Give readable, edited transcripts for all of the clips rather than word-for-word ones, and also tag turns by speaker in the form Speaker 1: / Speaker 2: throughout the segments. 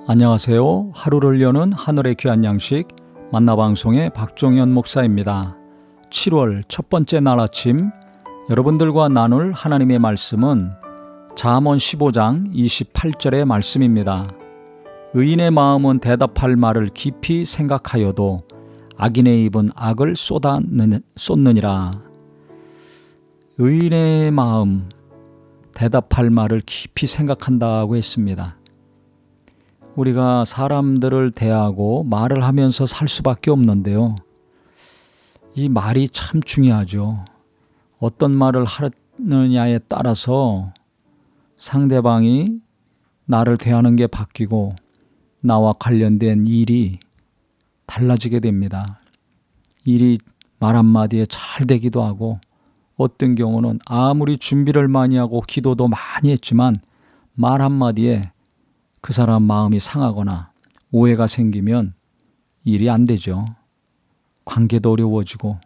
Speaker 1: 안녕하세요. 하루를 여는 하늘의 귀한 양식 만나방송의 박종현 목사입니다. 7월 첫 번째 날 아침 여러분들과 나눌 하나님의 말씀은 잠언 15장 28절의 말씀입니다. 의인의 마음은 대답할 말을 깊이 생각하여도 악인의 입은 악을 쏟느니라. 의인의 마음, 대답할 말을 깊이 생각한다고 했습니다. 우리가 사람들을 대하고 말을 하면서 살 수밖에 없는데요. 이 말이 참 중요하죠. 어떤 말을 하느냐에 따라서 상대방이 나를 대하는 게 바뀌고 나와 관련된 일이 달라지게 됩니다. 일이 말 한마디에 잘 되기도 하고 어떤 경우는 아무리 준비를 많이 하고 기도도 많이 했지만 말 한마디에 그 사람 마음이 상하거나 오해가 생기면 일이 안 되죠. 관계도 어려워지고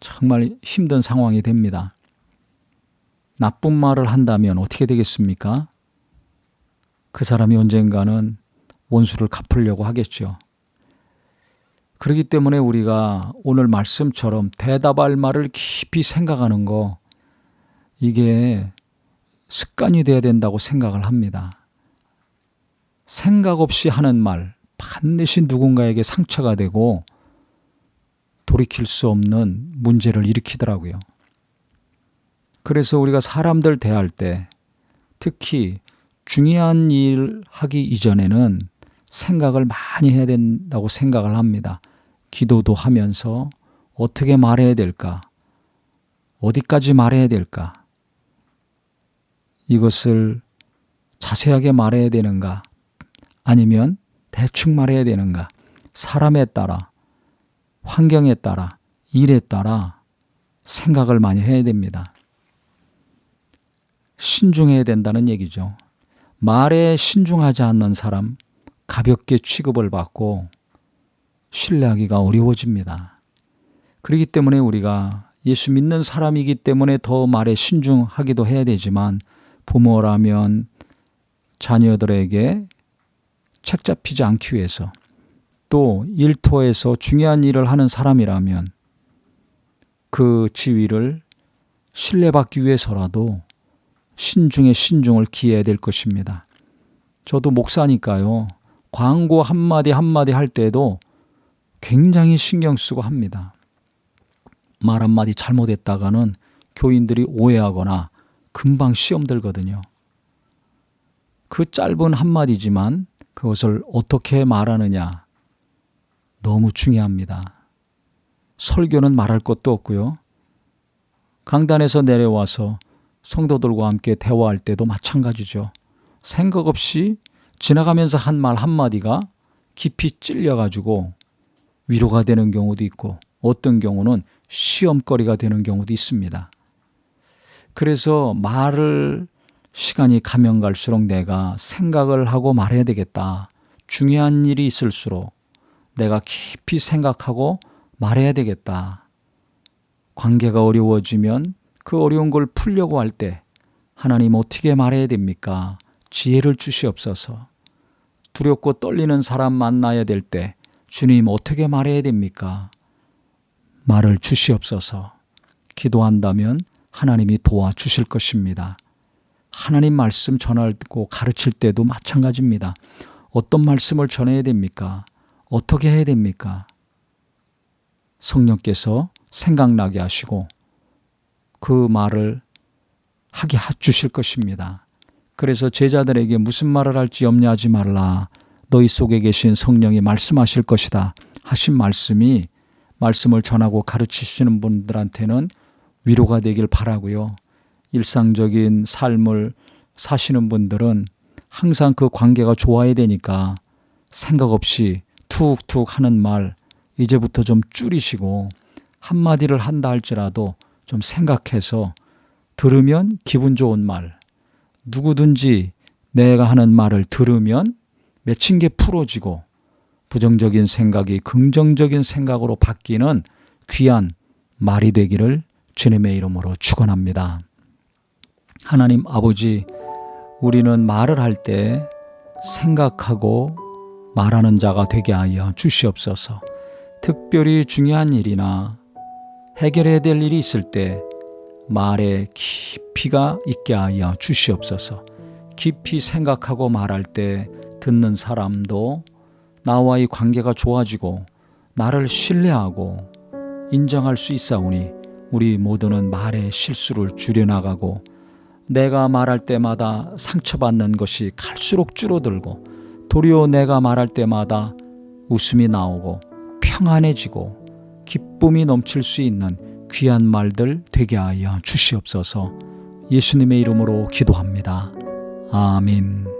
Speaker 1: 정말 힘든 상황이 됩니다. 나쁜 말을 한다면 어떻게 되겠습니까? 그 사람이 언젠가는 원수를 갚으려고 하겠죠. 그렇기 때문에 우리가 오늘 말씀처럼 대답할 말을 깊이 생각하는 거, 이게 습관이 돼야 된다고 생각을 합니다. 생각 없이 하는 말, 반드시 누군가에게 상처가 되고 돌이킬 수 없는 문제를 일으키더라고요. 그래서 우리가 사람들 대할 때 특히 중요한 일 하기 이전에는 생각을 많이 해야 된다고 생각을 합니다. 기도도 하면서 어떻게 말해야 될까? 어디까지 말해야 될까? 이것을 자세하게 말해야 되는가? 아니면 대충 말해야 되는가? 사람에 따라, 환경에 따라, 일에 따라 생각을 많이 해야 됩니다. 신중해야 된다는 얘기죠. 말에 신중하지 않는 사람, 가볍게 취급을 받고 신뢰하기가 어려워집니다. 그렇기 때문에 우리가 예수 믿는 사람이기 때문에 더 말에 신중하기도 해야 되지만 부모라면 자녀들에게 책 잡히지 않기 위해서, 또 일터에서 중요한 일을 하는 사람이라면 그 지위를 신뢰받기 위해서라도 신중에 신중을 기해야 될 것입니다. 저도 목사니까요. 광고 한마디 한마디 할 때도 굉장히 신경 쓰고 합니다. 말 한마디 잘못했다가는 교인들이 오해하거나 금방 시험 들거든요. 그 짧은 한마디지만 그것을 어떻게 말하느냐 너무 중요합니다. 설교는 말할 것도 없고요. 강단에서 내려와서 성도들과 함께 대화할 때도 마찬가지죠. 생각 없이 지나가면서 한 말 한마디가 깊이 찔려가지고 위로가 되는 경우도 있고 어떤 경우는 시험거리가 되는 경우도 있습니다. 그래서 말을 시간이 가면 갈수록 내가 생각을 하고 말해야 되겠다. 중요한 일이 있을수록 내가 깊이 생각하고 말해야 되겠다. 관계가 어려워지면 그 어려운 걸 풀려고 할 때 하나님 어떻게 말해야 됩니까? 지혜를 주시옵소서. 두렵고 떨리는 사람 만나야 될 때 주님 어떻게 말해야 됩니까? 말을 주시옵소서. 기도한다면 하나님이 도와주실 것입니다. 하나님 말씀 전하고 가르칠 때도 마찬가지입니다. 어떤 말씀을 전해야 됩니까? 어떻게 해야 됩니까? 성령께서 생각나게 하시고 그 말을 하게 주실 것입니다. 그래서 제자들에게 무슨 말을 할지 염려하지 말라. 너희 속에 계신 성령이 말씀하실 것이다. 하신 말씀이 말씀을 전하고 가르치시는 분들한테는 위로가 되길 바라고요. 일상적인 삶을 사시는 분들은 항상 그 관계가 좋아야 되니까 생각 없이 툭툭 하는 말 이제부터 좀 줄이시고 한마디를 한다 할지라도 좀 생각해서 들으면 기분 좋은 말, 누구든지 내가 하는 말을 들으면 맺힌 게 풀어지고 부정적인 생각이 긍정적인 생각으로 바뀌는 귀한 말이 되기를 주님의 이름으로 축원합니다. 하나님 아버지, 우리는 말을 할 때 생각하고 말하는 자가 되게 하여 주시옵소서. 특별히 중요한 일이나 해결해야 될 일이 있을 때 말에 깊이가 있게 하여 주시옵소서. 깊이 생각하고 말할 때 듣는 사람도 나와의 관계가 좋아지고 나를 신뢰하고 인정할 수 있사오니 우리 모두는 말의 실수를 줄여나가고 내가 말할 때마다 상처받는 것이 갈수록 줄어들고 도리어 내가 말할 때마다 웃음이 나오고 평안해지고 기쁨이 넘칠 수 있는 귀한 말들 되게 하여 주시옵소서. 예수님의 이름으로 기도합니다. 아멘.